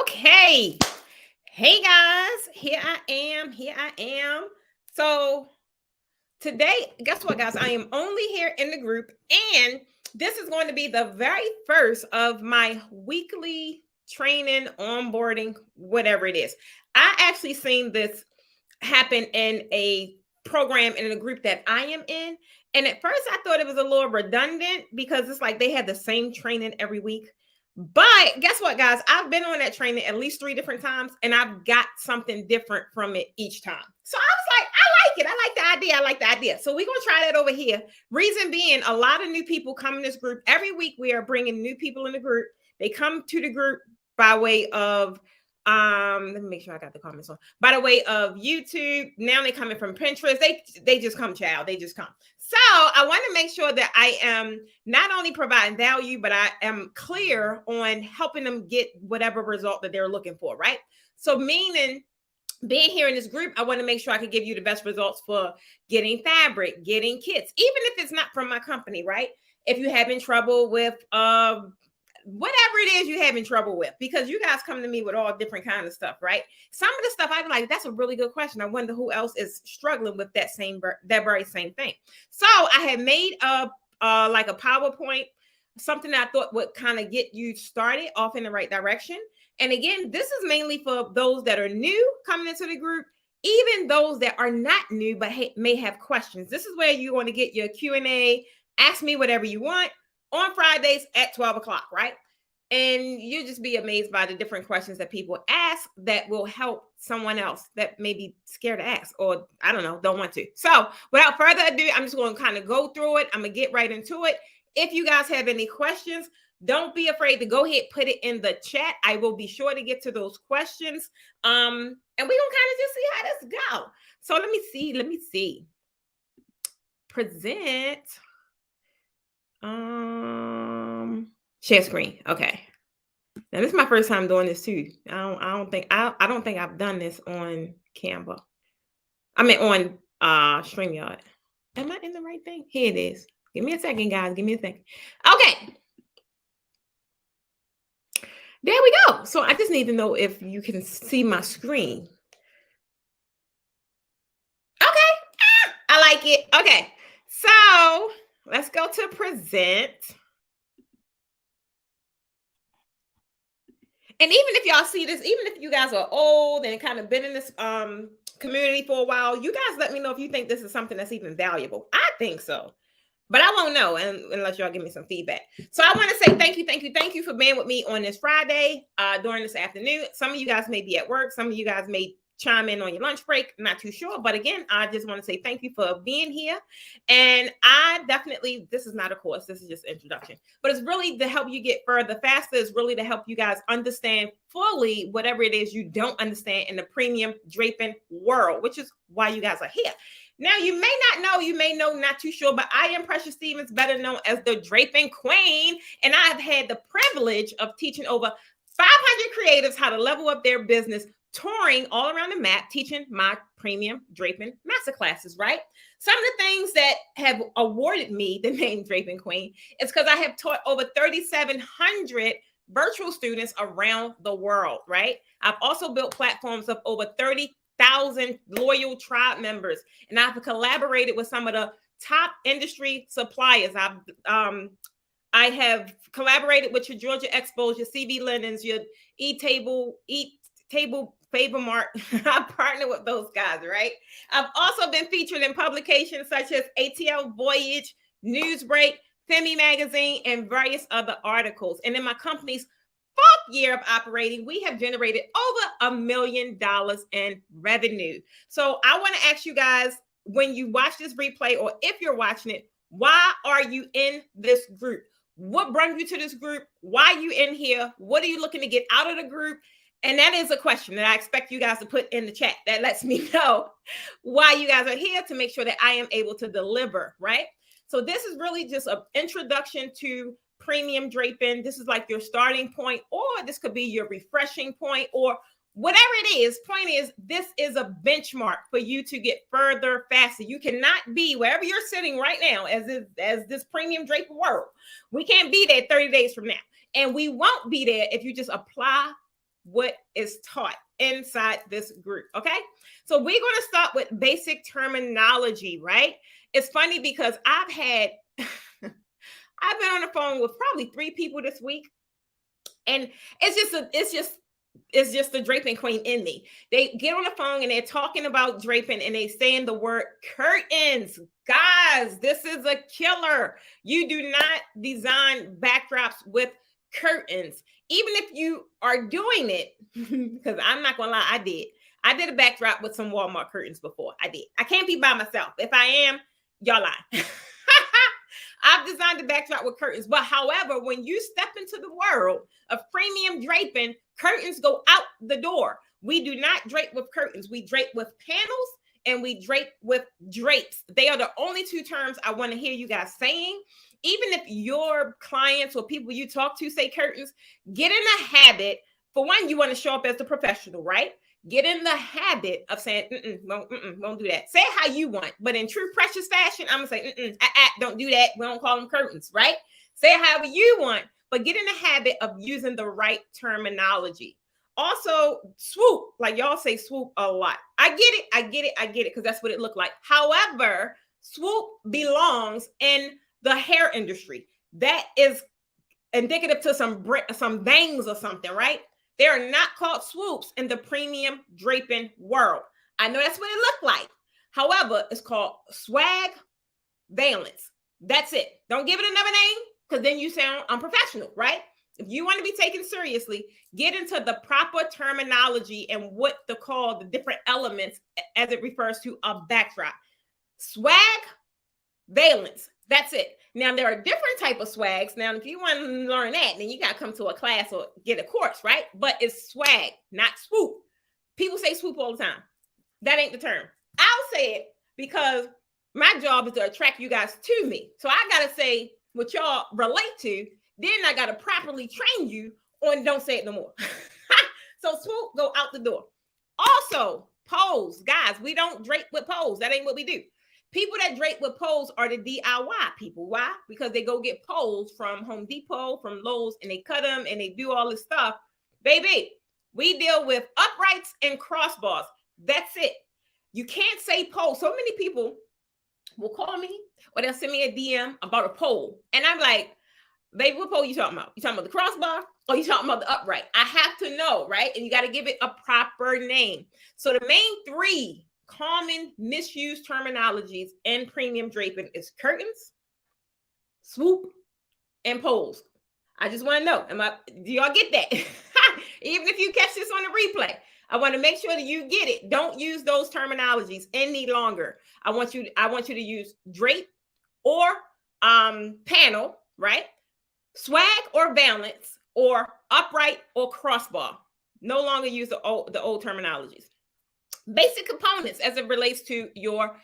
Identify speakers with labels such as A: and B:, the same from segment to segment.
A: Okay. Hey guys, here I am. Here I am. So today, guess what, guys? I am only here in the group, and this is going to be the very first of my weekly training, onboarding, whatever it is. I actually seen this happen in a program in a group that I am in. And at first I thought it was a little redundant because it's like they had the same training every week. But guess what, guys? I've been on that training at least 3 different times, and I've got something different from it each time. So I was like, I like it. I like the idea. I like the idea. So we're going to try that over here. Reason being, a lot of new people come in this group. Every week we are bringing new people in the group. They come to the group by way of let me make sure I got the comments on. By the way of YouTube, now they coming from Pinterest. They just come, child. They just come. So I want to make sure that I am not only providing value, but I am clear on helping them get whatever result that they're looking for, right? So meaning being here in this group, I want to make sure I can give you the best results for getting fabric, getting kits, even if it's not from my company, right? If you having trouble with whatever it is you're having trouble with, because you guys come to me with all different kind of stuff, right? Some of the stuff I'm like, that's a really good question. I wonder who else is struggling with that very same thing. So I had made like a PowerPoint, something that I thought would kind of get you started off in the right direction. And again, this is mainly for those that are new coming into the group, even those that are not new but may have questions. This is where you want to get your Q&A, ask me whatever you want on Fridays at 12 o'clock, right? And you'll just be amazed by the different questions that people ask that will help someone else that may be scared to ask, or I don't know, don't want to. So without further ado, I'm just going to kind of go through it. I'm going to get right into it. If you guys have any questions, don't be afraid to go ahead, put it in the chat. I will be sure to get to those questions. And we're going to kind of just see how this go. So let me see. Present. Share screen. Okay. Now this is my first time doing this too. I don't think I've done this on Canva. I mean on StreamYard. Am I in the right thing? Here it is. Give me a second, guys. Give me a second. Okay. There we go. So I just need to know if you can see my screen. Okay. I like it. Okay. So let's go to present. And even if y'all see this, even if you guys are old and kind of been in this community for a while, you guys let me know if you think this is something that's even valuable. I think so, but I won't know unless y'all give me some feedback. So I want to say thank you for being with me on this Friday during this afternoon. Some of you guys may be at work. Some of you guys may chime in on your lunch break. Not too sure. But again, I just want to say thank you for being here. And I definitely, this is not a course. This is just introduction. But it's really to help you get further faster. It's really to help you guys understand fully whatever it is you don't understand in the premium draping world, which is why you guys are here. Now, you may not know, you may know, not too sure, but I am Precious Stevens, better known as the Draping Queen. And I have had the privilege of teaching over 500 creatives how to level up their business, touring all around the map, teaching my premium draping masterclasses, right? Some of the things that have awarded me the name Draping Queen is because I have taught over 3,700 virtual students around the world, right? I've also built platforms of over 30,000 loyal tribe members, and I've collaborated with some of the top industry suppliers. I have collaborated with your Georgia Expos, your CB Linens, your E-Table Favor Mart. I partner with those guys, right? I've also been featured in publications such as ATL Voyage, Newsbreak, Femi Magazine, and various other articles. And in my company's 4th year of operating, we have generated over $1 million in revenue. So I want to ask you guys, when you watch this replay, or if you're watching it, why are you in this group? What brought you to this group? Why are you in here? What are you looking to get out of the group? And that is a question that I expect you guys to put in the chat. That lets me know why you guys are here, to make sure that I am able to deliver, right? So this is really just an introduction to premium draping. This is like your starting point, or this could be your refreshing point, or whatever it is. Point is, this is a benchmark for you to get further faster. You cannot be wherever you're sitting right now as this premium draper world. We can't be there 30 days from now. And we won't be there if you just apply what is taught inside this group. Okay. So we're going to start with basic terminology, right? It's funny because I've been on the phone with probably 3 people this week. And it's just the draping queen in me. They get on the phone and they're talking about draping and they saying the word curtains. Guys, this is a killer. You do not design backdrops with curtains. Even if you are doing it, because I'm not gonna lie, I did a backdrop with some Walmart curtains before. I did. I can't be by myself. If I am, y'all lie. I've designed the backdrop with curtains. But however, when you step into the world of premium draping, curtains go out the door. We do not drape with curtains. We drape with panels and we drape with drapes. They are the only 2 terms I want to hear you guys saying. Even if your clients or people you talk to say curtains, get in the habit. For one, you want to show up as the professional, right? Get in the habit of saying, won't do that. Say it how you want. But in true precious fashion, I'm going to say, don't do that. We don't call them curtains, right? Say it however you want, but get in the habit of using the right terminology. Also, swoop, like y'all say swoop a lot. I get it, because that's what it looked like. However, swoop belongs in the hair industry. That is indicative to some bangs or something, right? They are not called swoops in the premium draping world. I know that's what it looked like. However, it's called swag valance. That's it. Don't give it another name, because then you sound unprofessional, right? If you want to be taken seriously, get into the proper terminology and what to call the different elements as it refers to a backdrop. Swag valance. That's it. Now, there are different type of swags. Now, if you want to learn that, then you got to come to a class or get a course, right? But it's swag, not swoop. People say swoop all the time. That ain't the term. I'll say it because my job is to attract you guys to me. So I got to say what y'all relate to. Then I got to properly train you on don't say it no more. So swoop, go out the door. Also, poles. Guys, we don't drape with poles. That ain't what we do. People that drape with poles are the DIY people. Why? Because they go get poles from Home Depot, from Lowe's, and they cut them and they do all this stuff. Baby, we deal with uprights and crossbars. That's it. You can't say pole. So many people will call me or they'll send me a DM about a pole. And I'm like, baby, what pole you talking about? You talking about the crossbar or you talking about the upright? I have to know, right? And you got to give it a proper name. So the main 3 common misused terminologies in premium draping is curtains, swoop, and poles. I just want to know, do y'all get that? Even if you catch this on the replay, I want to make sure that you get it. Don't use those terminologies any longer. I want you to use drape or panel, right? Swag or valance or upright or crossbar. No longer use the old terminologies. Basic components as it relates to your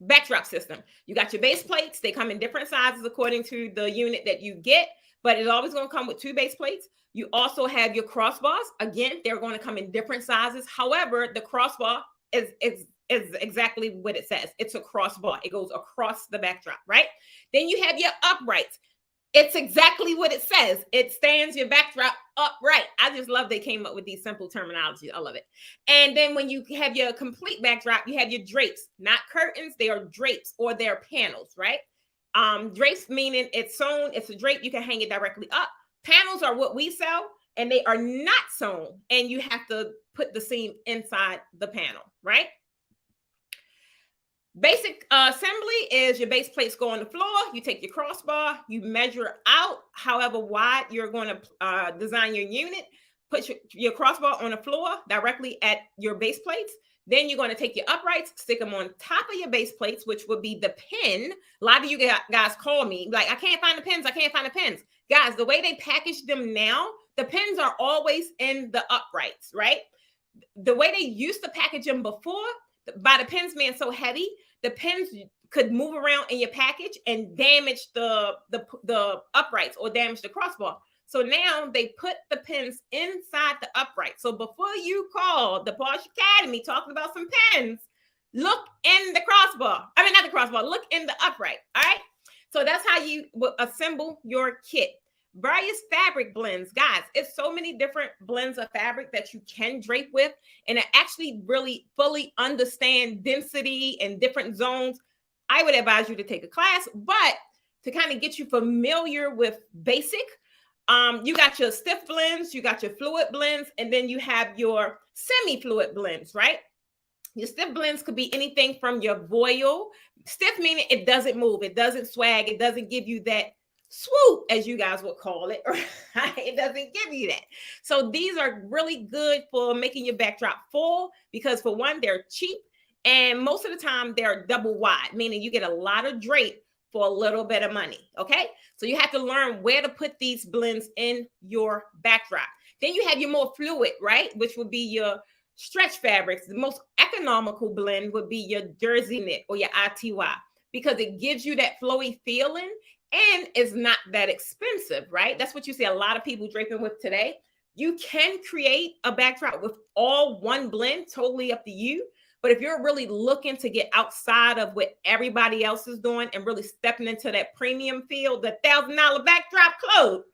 A: backdrop system. You got your base plates. They come in different sizes according to the unit that you get, but it's always going to come with 2 base plates. You also have your crossbars. Again, they're going to come in different sizes. However, the crossbar is exactly what it says. It's a crossbar. It goes across the backdrop, right? Then you have your uprights. It's exactly what it says. It stands your backdrop upright. I just love they came up with these simple terminologies. I love it. And then when you have your complete backdrop, you have your drapes, not curtains. They are drapes or they're panels, right? Drapes meaning it's sewn. It's a drape. You can hang it directly up. Panels are what we sell, and they are not sewn. And you have to put the seam inside the panel, right? Basic assembly is your base plates go on the floor. You take your crossbar, you measure out however wide you're going to design your unit. Put your crossbar on the floor directly at your base plates. Then you're going to take your uprights, stick them on top of your base plates, which would be the pin. A lot of you guys call me like, I can't find the pins. I can't find the pins. Guys, the way they package them now, the pins are always in the uprights, right? The way they used to package them before, by the pins being so heavy, the pins could move around in your package and damage the uprights or damage the crossbar. So now they put the pins inside the upright. So before you call the Posh Academy talking about some pins, look in the crossbar. I mean, not the crossbar, look in the upright. All right. So that's how you will assemble your kit. various fabric blends. Guys, it's so many different blends of fabric that you can drape with, and to actually really fully understand density and different zones, I would advise you to take a class. But to kind of get you familiar with basic, you got your stiff blends, you got your fluid blends, and then you have your semi-fluid blends, right? Your stiff blends could be anything from your voile. Stiff meaning it doesn't move, it doesn't swag, it doesn't give you that swoop, as you guys would call it. Right? It doesn't give you that. So these are really good for making your backdrop full because, for one, they're cheap, and most of the time they're double wide, meaning you get a lot of drape for a little bit of money. Okay, so you have to learn where to put these blends in your backdrop. Then you have your more fluid, right, which would be your stretch fabrics. The most economical blend would be your jersey knit or your ITY because it gives you that flowy feeling and it's not that expensive, right? That's what you see a lot of people draping with today. You can create a backdrop with all one blend, totally up to you. But if you're really looking to get outside of what everybody else is doing and really stepping into that premium field, the $1,000 backdrop clothes,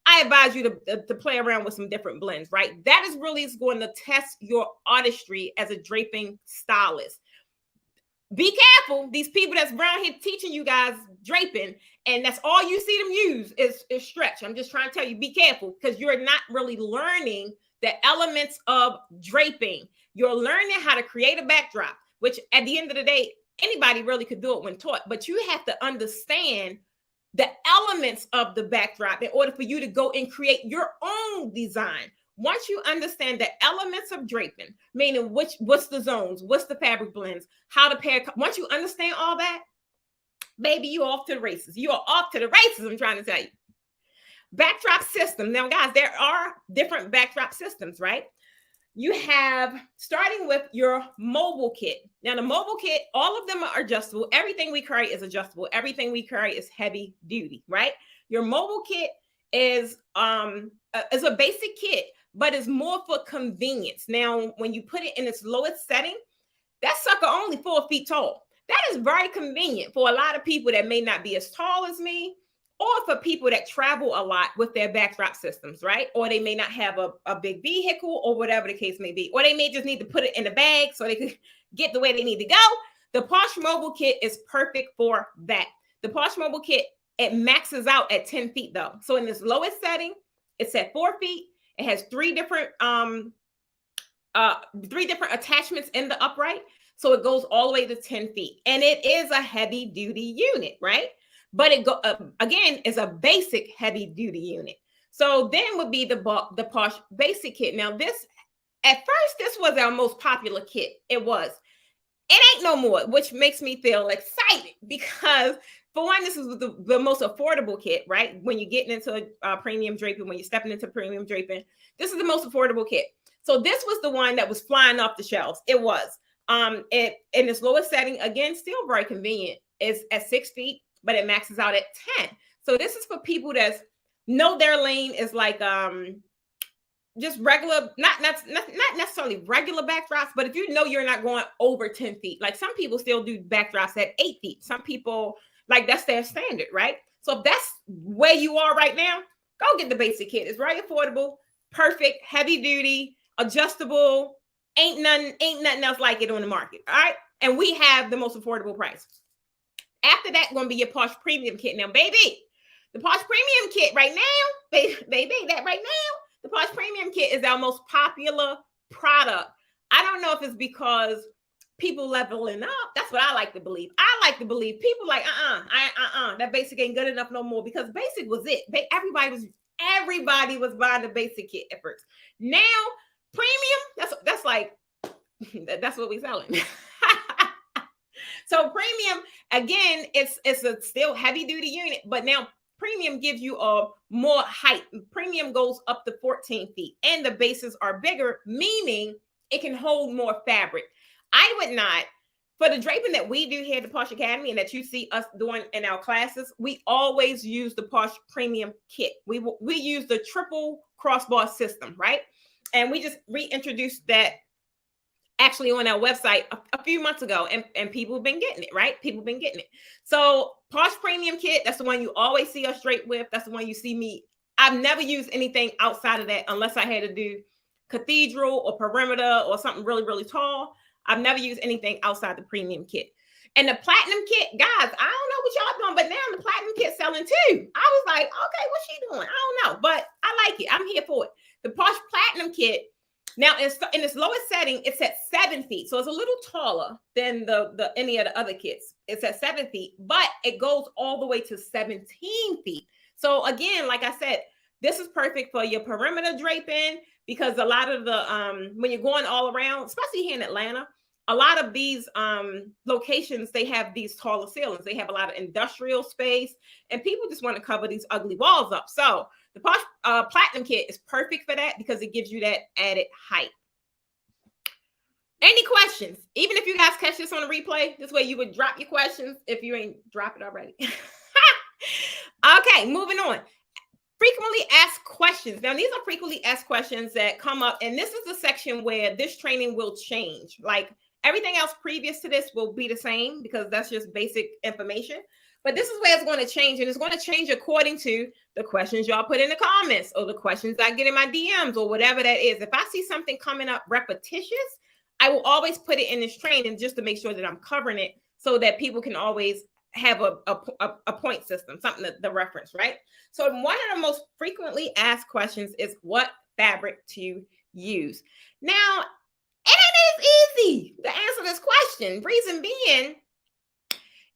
A: I advise you to play around with some different blends, right? That is really going to test your artistry as a draping stylist. Be careful. These people that's around here teaching you guys draping, and that's all you see them use is stretch. I'm just trying to tell you, be careful, because you're not really learning the elements of draping. You're learning how to create a backdrop, which at the end of the day, anybody really could do it when taught, but you have to understand the elements of the backdrop in order for you to go and create your own design. Once you understand the elements of draping, meaning what's the zones, what's the fabric blends, how to pair, once you understand all that, baby, you're off to the races. You are off to the races, I'm trying to tell you. Backdrop system. Now, guys, there are different backdrop systems, right? You have, starting with your mobile kit. Now, the mobile kit, all of them are adjustable. Everything we carry is adjustable. Everything we carry is heavy duty, right? Your mobile kit is a basic kit, but it's more for convenience. Now, when you put it in its lowest setting, that sucker only 4 feet tall. That is very convenient for a lot of people that may not be as tall as me, or for people that travel a lot with their backdrop systems, right? Or they may not have a big vehicle, or whatever the case may be. Or they may just need to put it in a bag so they can get the way they need to go. The Posh Mobile Kit is perfect for that. The Posh Mobile Kit, it maxes out at 10 feet though. So in this lowest setting, it's at 4 feet. It has three different attachments in the upright. So it goes all the way to 10 feet. And it is a heavy duty unit, right? But it again is a basic heavy duty unit. So then would be the Posh Basic Kit. Now this, at first, this was our most popular kit. It was. It ain't no more, which makes me feel excited because, for one, this is the most affordable kit, right? When you're getting into premium draping, when you're stepping into premium draping, this is the most affordable kit. So this was the one that was flying off the shelves. It was. It in its lowest setting, again, still very convenient. It's at 6 feet, but it maxes out at 10. So this is for people that know their lane is like just regular, not necessarily regular backdrops, but if you know you're not going over 10 feet, like some people still do backdrops at 8 feet. Some people, like, that's their standard, right? So if that's where you are right now, go get the basic kit. It's very affordable, perfect, heavy duty, adjustable. Ain't nothing else like it on the market. All right. And we have the most affordable price. After that, going to be your Posh Premium Kit. Now, baby, the Posh Premium Kit right now, baby, that right now, the Posh Premium Kit is our most popular product. I don't know if it's because people leveling up. That's what I like to believe. I like to believe people like, that basic ain't good enough no more, because basic was it. Everybody was buying the basic kit at first. Now, premium, that's like, that's what we selling. So premium, again, it's a still heavy duty unit, but now premium gives you a more height. Premium goes up to 14 feet and the bases are bigger, meaning it can hold more fabric. I would not, for the draping that we do here at the Posh Academy and that you see us doing in our classes, we always use the Posh Premium Kit. We use the triple crossbar system, right? And we just reintroduced that actually on our website a few months ago, and people have been getting it, right? People have been getting it. So Posh Premium Kit, that's the one you always see us drape with. That's the one you see me I've never used anything outside of that unless I had to do cathedral or perimeter or something really, really tall. I've never used anything outside the premium kit. And the platinum kit, guys, I don't know what y'all doing, but now the platinum kit selling too. I was like, okay, what's she doing? I don't know, but I like it. I'm here for it. The Posh Platinum kit, now in its lowest setting, it's at 7 feet. So it's a little taller than the any of the other kits. It's at 7 feet, but it goes all the way to 17 feet. So again, like I said, this is perfect for your perimeter draping, because a lot of the when you're going all around, especially here in Atlanta, a lot of these locations, they have these taller ceilings. They have a lot of industrial space, and people just want to cover these ugly walls up. So the Posh Platinum kit is perfect for that because it gives you that added height. Any questions? Even if you guys catch this on a replay, this way you would drop your questions if you ain't dropped it already. Okay, moving on. Frequently asked questions. Now, these are frequently asked questions that come up, and this is the section where this training will change. Like everything else previous to this will be the same because that's just basic information. But this is where it's going to change, and it's going to change according to the questions y'all put in the comments or the questions I get in my DMs or whatever that is. If I see something coming up repetitious, I will always put it in this training just to make sure that I'm covering it so that people can always have a point system, something to reference, right? So one of the most frequently asked questions is what fabric to use. Now, and it is easy to answer this question. Reason being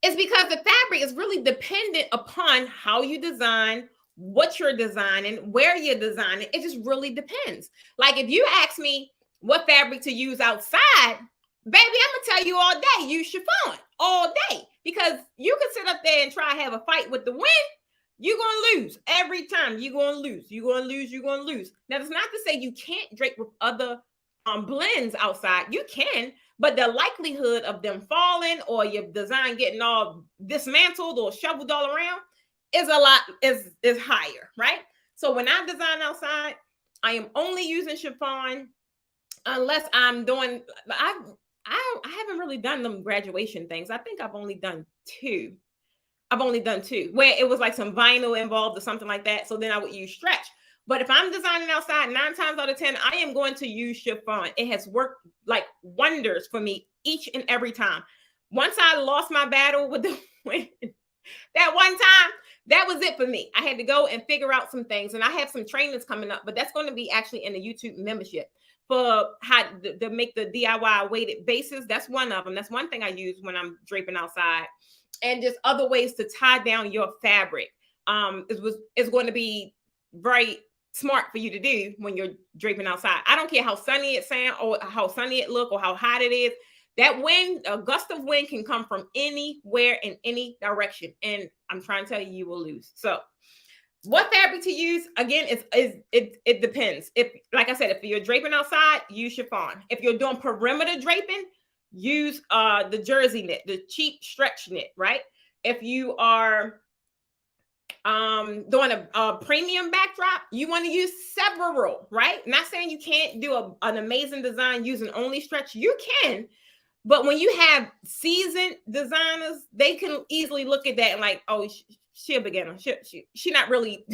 A: is because the fabric is really dependent upon how you design, what you're designing, where you're designing. It just really depends. Like if you ask me what fabric to use outside, baby, I'm gonna tell you all day, use chiffon all day, because you can sit up there and try to have a fight with the wind. You're gonna lose every time. You're gonna lose. You're gonna lose. You're gonna lose. Now, that's not to say you can't drape with other blends outside. You can, but the likelihood of them falling or your design getting all dismantled or shoveled all around is is higher, right? So when I design outside, I am only using chiffon unless I'm doing. I haven't really done them graduation things. I think I've only done two. Where it was like some vinyl involved or something like that. So then I would use stretch. But if I'm designing outside, 9 times out of 10, I am going to use chiffon. It has worked like wonders for me each and every time. Once I lost my battle with the wind, that one time, that was it for me. I had to go and figure out some things. And I have some trainings coming up, but that's going to be actually in the YouTube membership for how to make the DIY weighted bases. That's one of them. That's one thing I use when I'm draping outside. And just other ways to tie down your fabric. It's going to be very smart for you to do when you're draping outside. I don't care how sunny it sounds or how sunny it look or how hot it is. That wind, a gust of wind can come from anywhere in any direction. And I'm trying to tell you, you will lose. So what fabric to use? Again, it depends. If, like I said, if you're draping outside, use chiffon. If you're doing perimeter draping, use the jersey knit, the cheap stretch knit, right? If you are doing a premium backdrop, you want to use several, right? Not saying you can't do an amazing design using only stretch. You can, but when you have seasoned designers, they can easily look at that and like, oh, she a beginner. She not really,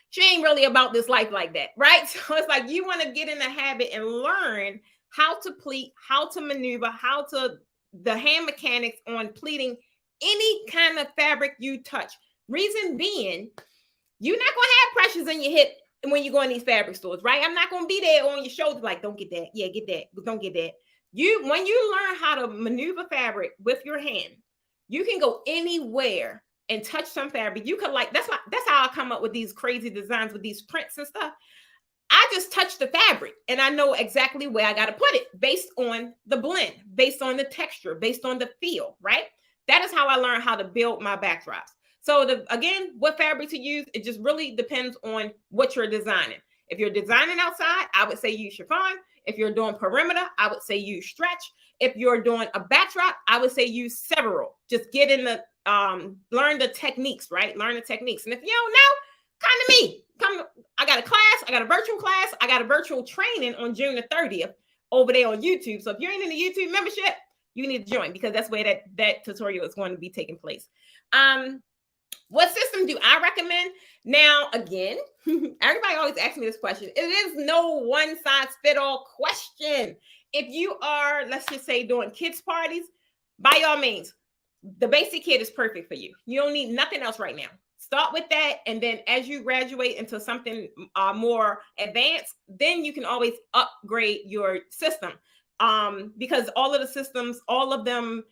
A: she ain't really about this life like that, right? So it's like you want to get in the habit and learn how to pleat, how to maneuver, the hand mechanics on pleating any kind of fabric you touch. Reason being, you're not going to have pressures in your hip when you go in these fabric stores, right? I'm not going to be there on your shoulder like, don't get that. Yeah, get that. But don't get that. When you learn how to maneuver fabric with your hand, you can go anywhere and touch some fabric. You could that's how I come up with these crazy designs with these prints and stuff. I just touch the fabric and I know exactly where I got to put it based on the blend, based on the texture, based on the feel, right? That is how I learned how to build my backdrops. So again, what fabric to use, it just really depends on what you're designing. If you're designing outside, I would say use chiffon. If you're doing perimeter, I would say use stretch. If you're doing a backdrop, I would say use several. Just get in the, learn the techniques, right? Learn the techniques. And if you don't know, come to me. I got a class. I got a virtual class. I got a virtual training on June the 30th over there on YouTube. So if you're in the YouTube membership, you need to join because that's where that tutorial is going to be taking place. What system do I recommend? Now, again, everybody always asks me this question. It is no one size fit all question. If you are, let's just say, doing kids' parties, by all means, the basic kit is perfect for you. You don't need nothing else right now. Start with that. And then as you graduate into something more advanced, then you can always upgrade your system. Because all of the systems, all of them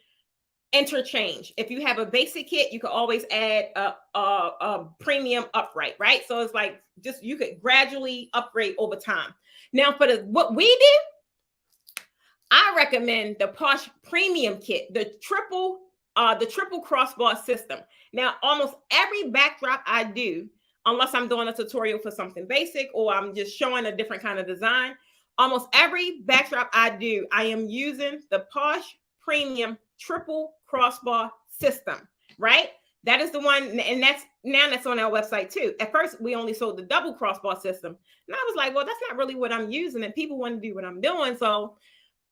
A: interchange. If you have a basic kit, you can always add a premium upright, right? So it's like just you could gradually upgrade over time. Now for what we did, I recommend the Posh Premium Kit, the triple crossbar system. Now almost every backdrop I do, unless I'm doing a tutorial for something basic or I'm just showing a different kind of design, almost every backdrop I do, I am using the Posh Premium triple crossbar system, right? That is the one, and that's on our website too. At first, we only sold the double crossbar system, and I was like, well, that's not really what I'm using, and people want to do what I'm doing, so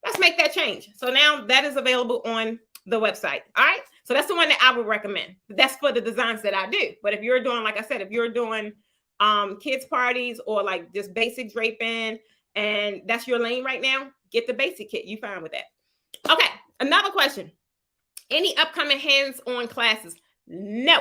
A: let's make that change. So now that is available on the website. All right, so that's the one that I would recommend. That's for the designs that I do. But if you're doing, like I said, if you're doing kids parties or like just basic draping, and that's your lane right now, get the basic kit. You fine with that? Okay. Another question. Any upcoming hands-on classes? No.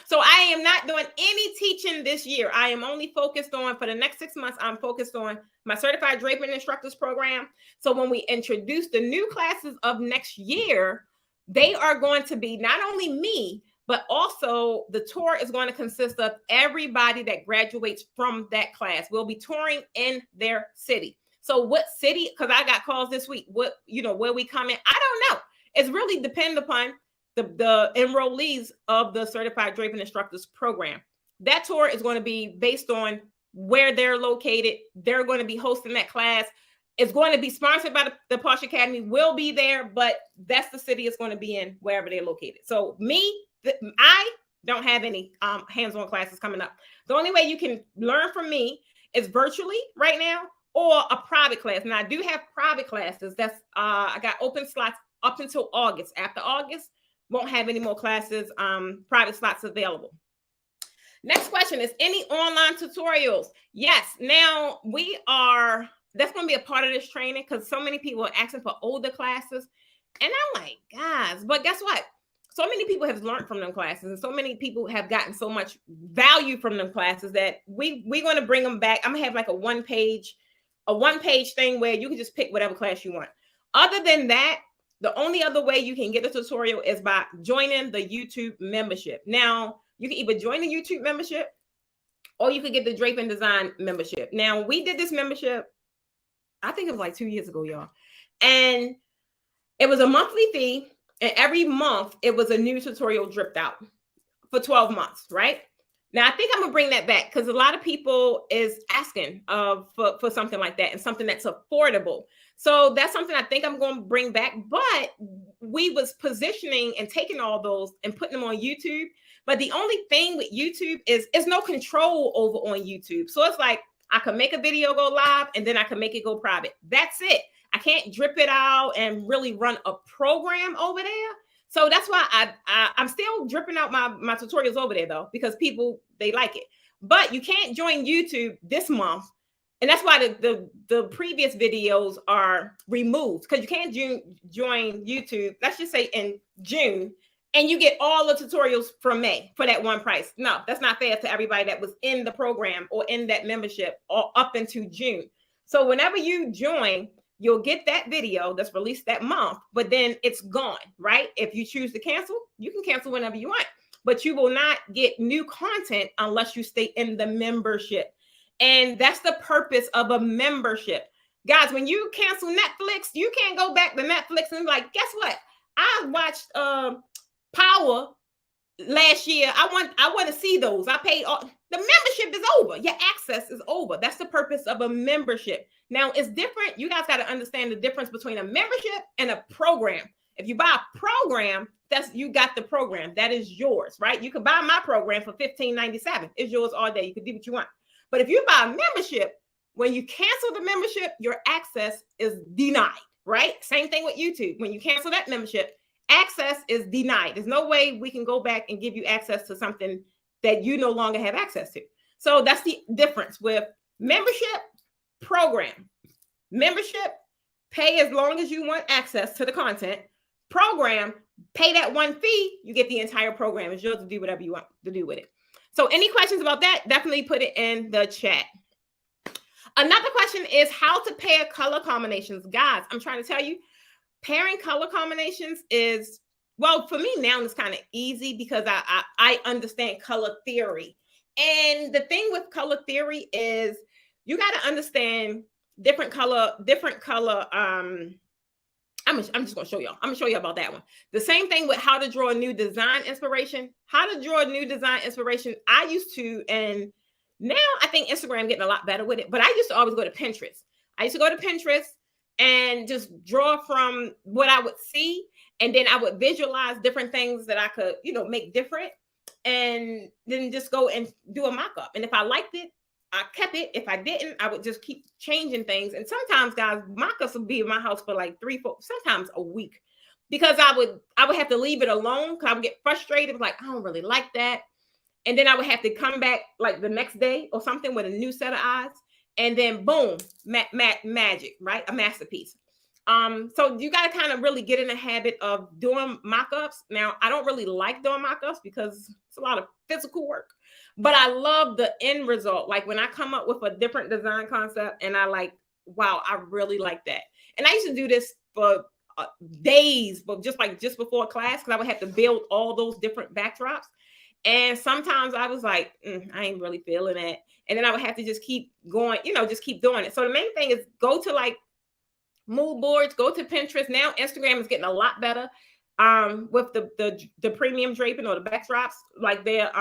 A: So I am not doing any teaching this year. I am only focused on, for the next 6 months, I'm focused on my Certified Draping Instructors program. So when we introduce the new classes of next year, they are going to be not only me, but also the tour is going to consist of everybody that graduates from that class. We'll be touring in their city. So what city, because I got calls this week, where we come in, I don't know. It's really dependent upon the enrollees of the Certified Draping Instructors program. That tour is going to be based on where they're located. They're going to be hosting that class. It's going to be sponsored by the Posh Academy, will be there, but that's the city it's going to be in, wherever they're located. So I don't have any hands-on classes coming up. The only way you can learn from me is virtually right now, or a private class. Now I do have private classes. That's I got open slots up until August. After August, won't have any more classes, private slots available. Next question is, any online tutorials? Yes. Now that's going to be a part of this training, because so many people are asking for older classes. And I'm like, guys, but guess what? So many people have learned from them classes, and so many people have gotten so much value from them classes that we're going to bring them back. I'm going to have like a one-page thing where you can just pick whatever class you want. Other than that, the only other way you can get a tutorial is by joining the YouTube membership. Now, you can either join the YouTube membership or you could get the Drape and Design membership. Now, we did this membership, I think it was like 2 years ago, y'all. And it was a monthly fee, and every month it was a new tutorial dripped out for 12 months, right? Now, I think I'm going to bring that back, because a lot of people is asking for something like that, and something that's affordable. So that's something I think I'm going to bring back. But we was positioning and taking all those and putting them on YouTube. But the only thing with YouTube is no control over on YouTube. So it's like I can make a video go live, and then I can make it go private. That's it. I can't drip it out and really run a program over there. So that's why I'm still dripping out my tutorials over there, though, because people, they like it. But you can't join YouTube this month. And that's why the previous videos are removed, because you can't join YouTube, let's just say in June, and you get all the tutorials from May for that one price. No, that's not fair to everybody that was in the program or in that membership or up into June. So whenever you join, you'll get that video that's released that month, but then it's gone, right? If you choose to cancel, you can cancel whenever you want, but you will not get new content unless you stay in the membership. And that's the purpose of a membership. Guys, when you cancel Netflix, you can't go back to Netflix and be like, guess what? I watched Power last year. I want to see those. I paid all. The membership is over. Your access is over. That's the purpose of a membership. Now, it's different. You guys got to understand the difference between a membership and a program. If you buy a program, you got the program. That is yours, right? You can buy my program for $15.97. It's yours all day. You can do what you want. But if you buy a membership, when you cancel the membership, your access is denied, right? Same thing with YouTube. When you cancel that membership, access is denied. There's no way we can go back and give you access to something that you no longer have access to. So that's the difference with membership program. Membership, pay as long as you want access to the content. Program, pay that one fee, you get the entire program. It's yours to do whatever you want to do with it. So any questions about that, definitely put it in the chat. Another question is how to pair color combinations. Guys, I'm trying to tell you, pairing color combinations is, well, for me now it's kind of easy because I understand color theory. And the thing with color theory is you got to understand different color. I'm just gonna show y'all. I'm gonna show you about that one. The same thing with how to draw a new design inspiration. How to draw a new design inspiration. I used to, and now I think Instagram getting a lot better with it. But I used to always go to Pinterest. I used to go to Pinterest and just draw from what I would see, and then I would visualize different things that I could, make different, and then just go and do a mock-up. And if I liked it, I kept it. If I didn't, I would just keep changing things. And sometimes, guys, mock-ups would be in my house for like 3, 4, sometimes a week, because I would have to leave it alone because I would get frustrated. Like, I don't really like that. And then I would have to come back like the next day or something with a new set of eyes. And then boom, magic, right? A masterpiece. So you got to kind of really get in the habit of doing mock-ups. Now, I don't really like doing mock-ups because it's a lot of physical work. But I love the end result. Like when I come up with a different design concept and I like, wow, I really like that. And I used to do this for days, but just before class, because I would have to build all those different backdrops. And sometimes I was like, I ain't really feeling it. And then I would have to just keep going, just keep doing it. So the main thing is go to like mood boards, go to Pinterest. Now Instagram is getting a lot better with the premium draping or the backdrops. Like they're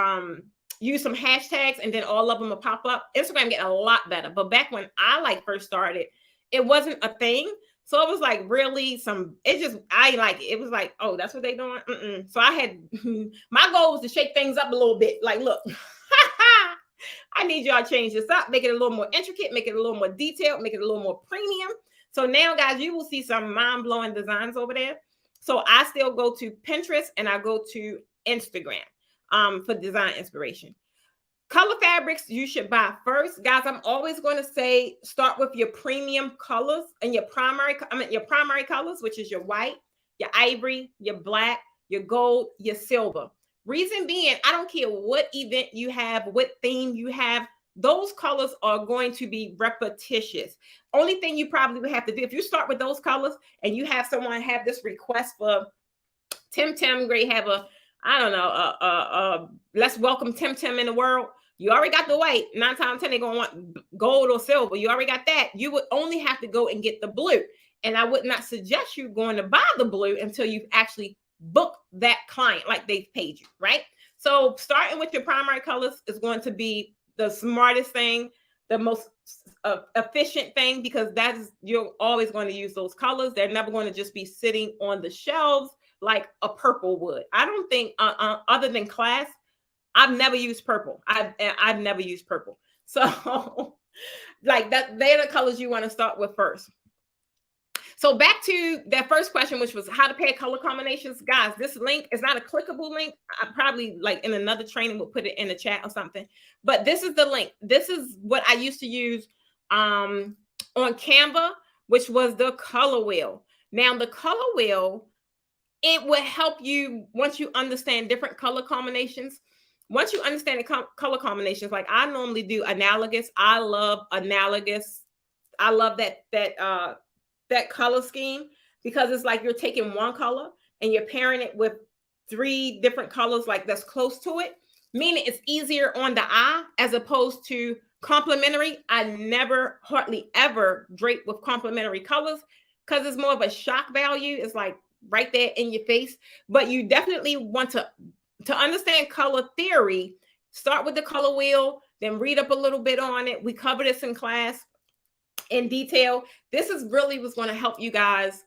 A: use some hashtags and then all of them will pop up. Instagram getting a lot better. But back when I first started, it wasn't a thing. So it was like really it was like, oh, that's what they doing. So I had, my goal was to shake things up a little bit. Like, look, I need y'all to change this up, make it a little more intricate, make it a little more detailed, make it a little more premium. So now, guys, you will see some mind-blowing designs over there. So I still go to Pinterest and I go to Instagram for design inspiration. Color fabrics you should buy first. Guys, I'm always going to say start with your premium colors and your primary colors, which is your white, your ivory, your black, your gold, your silver. Reason being, I don't care what event you have, what theme you have, those colors are going to be repetitious. Only thing you probably would have to do, if you start with those colors and you have someone have this request for Tim Gray, have a, I don't know, let's welcome Tim in the world. You already got the white. 9 times 10, they're going to want gold or silver. You already got that. You would only have to go and get the blue. And I would not suggest you going to buy the blue until you've actually booked that client, like they've paid you, right? So starting with your primary colors is going to be the smartest thing, the most efficient thing, because you're always going to use those colors. They're never going to just be sitting on the shelves like a purple would. I don't think, other than class, I've never used purple. I've never used purple. So like that, they're the colors you want to start with first. So back to that first question, which was how to pair color combinations. Guys, this link is not a clickable link. I probably like in another training will put it in the chat or something. But this is the link. This is what I used to use on Canva, which was the color wheel. Now the color wheel, it will help you once you understand different color combinations. Once you understand the color combinations, like I normally do analogous. I love analogous. I love that color scheme, because it's like you're taking one color and you're pairing it with 3 different colors like that's close to it, meaning it's easier on the eye as opposed to complementary. I never hardly ever drape with complementary colors because it's more of a shock value. It's like right there in your face. But you definitely want to understand color theory. Start with the color wheel, then read up a little bit on it. We cover this in class in detail. This is really what's going to help you guys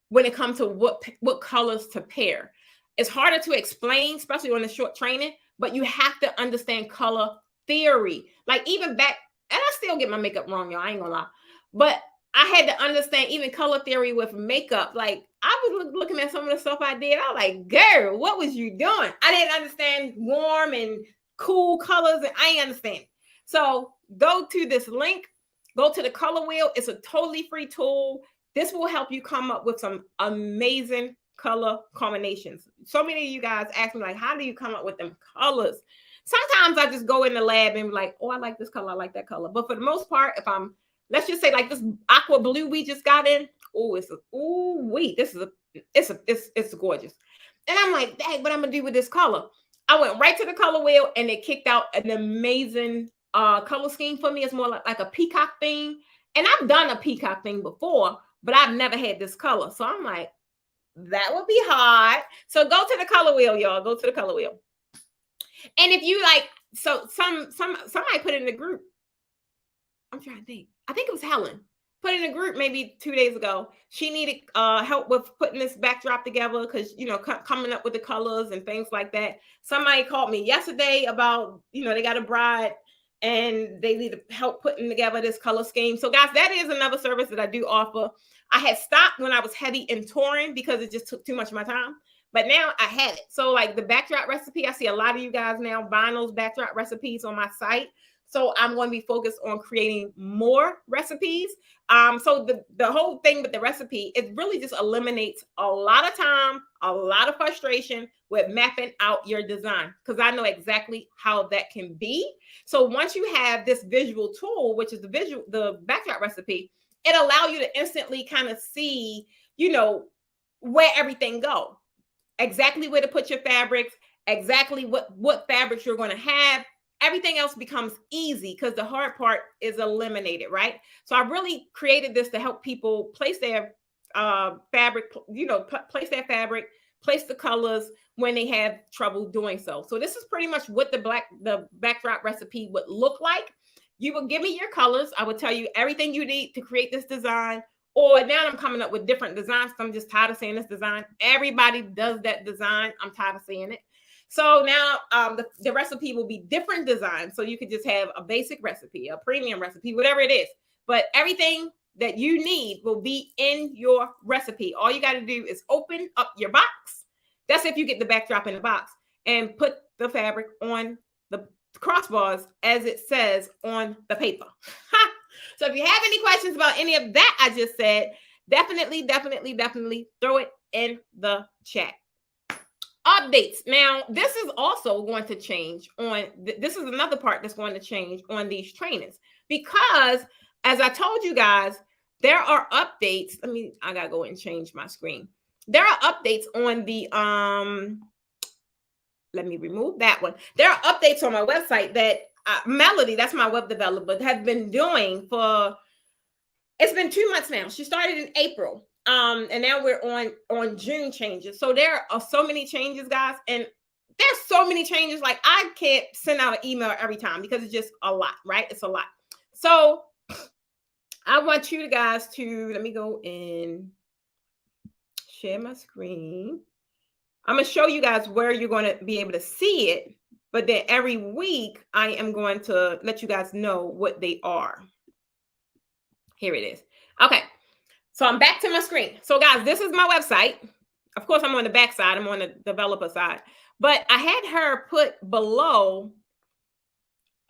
A: when it comes to what colors to pair. It's harder to explain, especially on a short training, but you have to understand color theory. Like even back, and I still get my makeup wrong, y'all, I ain't gonna lie, but I had to understand even color theory with makeup. Like I was looking at some of the stuff I did. I was like, girl, what was you doing? I didn't understand warm and cool colors, and I ain't understand. So go to this link, go to the color wheel. It's a totally free tool. This will help you come up with some amazing color combinations. So many of you guys ask me, like, how do you come up with them colors? Sometimes I just go in the lab and be like, oh, I like this color, I like that color. But for the most part, if I'm, let's just say like this aqua blue we just got in, oh, it's gorgeous. And I'm like, dang, what I'm gonna do with this color? I went right to the color wheel and it kicked out an amazing color scheme for me. It's more like a peacock theme. And I've done a peacock thing before, but I've never had this color. So I'm like, that would be hard. So go to the color wheel, y'all. Go to the color wheel. And if you like, so somebody put it in the group. I'm trying to think. I think it was Helen. Put in a group maybe 2 days ago. She needed help with putting this backdrop together because, you know, coming up with the colors and things like that. Somebody called me yesterday about, you know, they got a bride and they need help putting together this color scheme. So guys, that is another service that I do offer. I had stopped when I was heavy in touring because it just took too much of my time. But now I have it. So like the backdrop recipe, I see a lot of you guys now buying those backdrop recipes on my site. So I'm going to be focused on creating more recipes. So the whole thing with the recipe, it really just eliminates a lot of time, a lot of frustration with mapping out your design, because I know exactly how that can be. So once you have this visual tool, which is the backdrop recipe, it allows you to instantly kind of see, you know, where everything go, exactly where to put your fabrics, exactly what fabrics you're going to have. Everything else becomes easy because the hard part is eliminated, right? So I really created this to help people place their fabric, you know, place their fabric, place the colors when they have trouble doing so. So this is pretty much what the backdrop recipe would look like. You will give me your colors. I will tell you everything you need to create this design. Or now I'm coming up with different designs. I'm just tired of seeing this design. Everybody does that design. I'm tired of seeing it. So now the recipe will be different designs. So you could just have a basic recipe, a premium recipe, whatever it is. But everything that you need will be in your recipe. All you got to do is open up your box. That's if you get the backdrop in the box, and put the fabric on the crossbars as it says on the paper. So if you have any questions about any of that I just said, definitely throw it in the chat. Updates. Now, this is also going to change on, this is another part that's going to change on these trainings, because as I told you guys, there are updates. I gotta go and change my screen. There are updates on the, let me remove that one. There are updates on my website that Melody, that's my web developer, has been doing for, it's been 2 months now. She started in April. And now we're on June changes. So there are so many changes, guys. And there's so many changes. Like I can't send out an email every time because it's just a lot, right? It's a lot. So I want you guys to, let me go and share my screen. I'm going to show you guys where you're going to be able to see it. But then every week I am going to let you guys know what they are. Here it is. Okay. So I'm back to my screen. So guys, this is my website. Of course, I'm on the back side. I'm on the developer side. But I had her put below,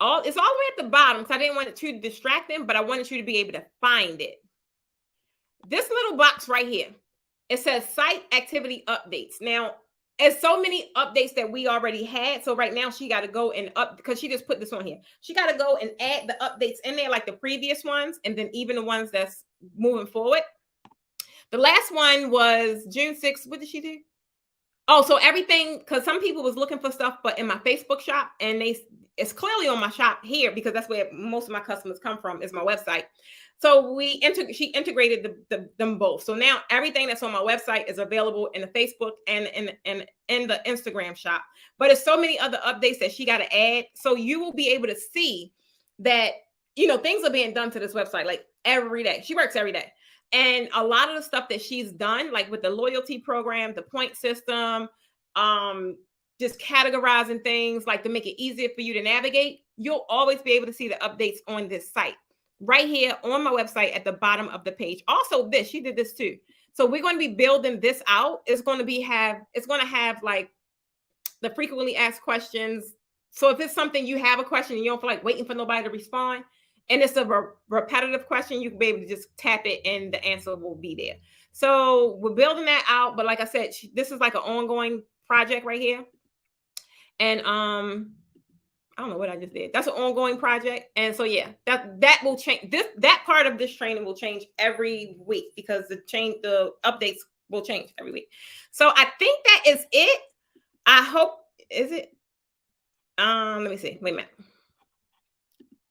A: it's all the way at the bottom because I didn't want it too distracting, but I wanted you to be able to find it. This little box right here, it says site activity updates. Now, there's so many updates that we already had. So right now she got to go and because she just put this on here. She got to go and add the updates in there like the previous ones, and then even the ones that's moving forward. The last one was June 6th. What did she do? Oh, so everything, because some people was looking for stuff, but in my Facebook shop, and it's clearly on my shop here because that's where most of my customers come from, is my website. So she integrated them both. So now everything that's on my website is available in the Facebook and in the Instagram shop. But there's so many other updates that she got to add. So you will be able to see that, you know, things are being done to this website like every day. She works every day. And a lot of the stuff that she's done, like with the loyalty program, the point system, just categorizing things like to make it easier for you to navigate, you'll always be able to see the updates on this site. right here on my website at the bottom of the page. Also, this, she did this too. So we're going to be building this out. It's going to have like the frequently asked questions. So if it's something you have a question and you don't feel like waiting for nobody to respond, and it's a repetitive question, you can be able to just tap it and the answer will be there. So we're building that out. But like I said, this is like an ongoing project right here. And I don't know what I just did. That's an ongoing project. And so yeah, that will change. That part of this training will change every week because the updates will change every week. So I think that is it. I hope, is it? Let me see. Wait a minute.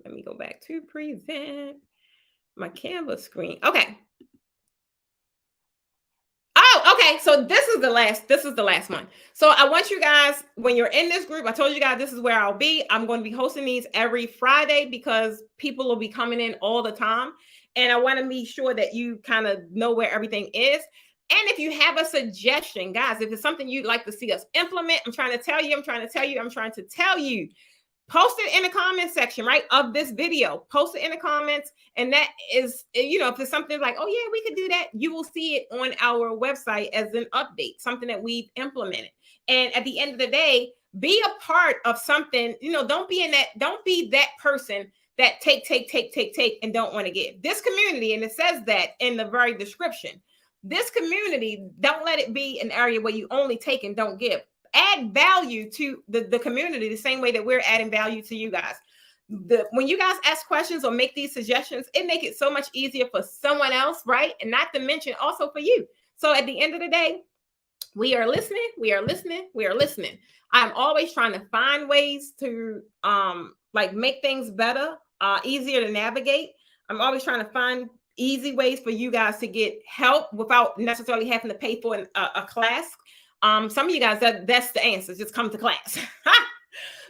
A: Let me go back to present my Canva screen. Okay. Oh, okay. So this is the last one. So I want you guys, when you're in this group, I told you guys this is where I'll be. I'm going to be hosting these every Friday because people will be coming in all the time. And I want to be sure that you kind of know where everything is. And if you have a suggestion, guys, if it's something you'd like to see us implement, I'm trying to tell you, post it in the comment section, right, of this video. Post it in the comments. And that is, if it's something like, oh yeah, we could do that, you will see it on our website as an update, something that we've implemented. And at the end of the day, be a part of something. Don't be that person that take and don't want to give. This community, and it says that in the very description, this community, don't let it be an area where you only take and don't give. Add value to the community the same way that we're adding value to you guys. When you guys ask questions or make these suggestions, it makes it so much easier for someone else, right? And not to mention also for you. So at the end of the day, we are listening. I'm always trying to find ways to make things better, easier to navigate. I'm always trying to find easy ways for you guys to get help without necessarily having to pay for a class. Some of you guys, that's the answer. Just come to class.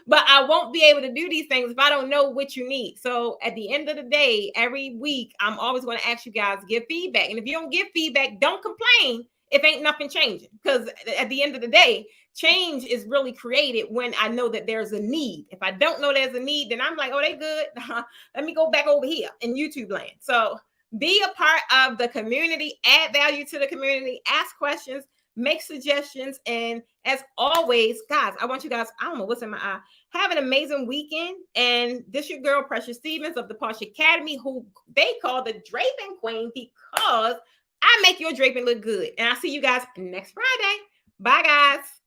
A: But I won't be able to do these things if I don't know what you need. So at the end of the day, every week, I'm always going to ask you guys, give feedback. And if you don't give feedback, don't complain if ain't nothing changing. Because at the end of the day, change is really created when I know that there's a need. If I don't know there's a need, then I'm like, oh, they good. Let me go back over here in YouTube land. So be a part of the community, add value to the community, ask questions, make suggestions. And as always, guys, I want you guys, I don't know what's in my eye, have an amazing weekend. And this your girl, Precious Stevens of the Posh Academy, who they call the Draping Queen because I make your draping look good. And I'll see you guys next Friday. Bye, guys.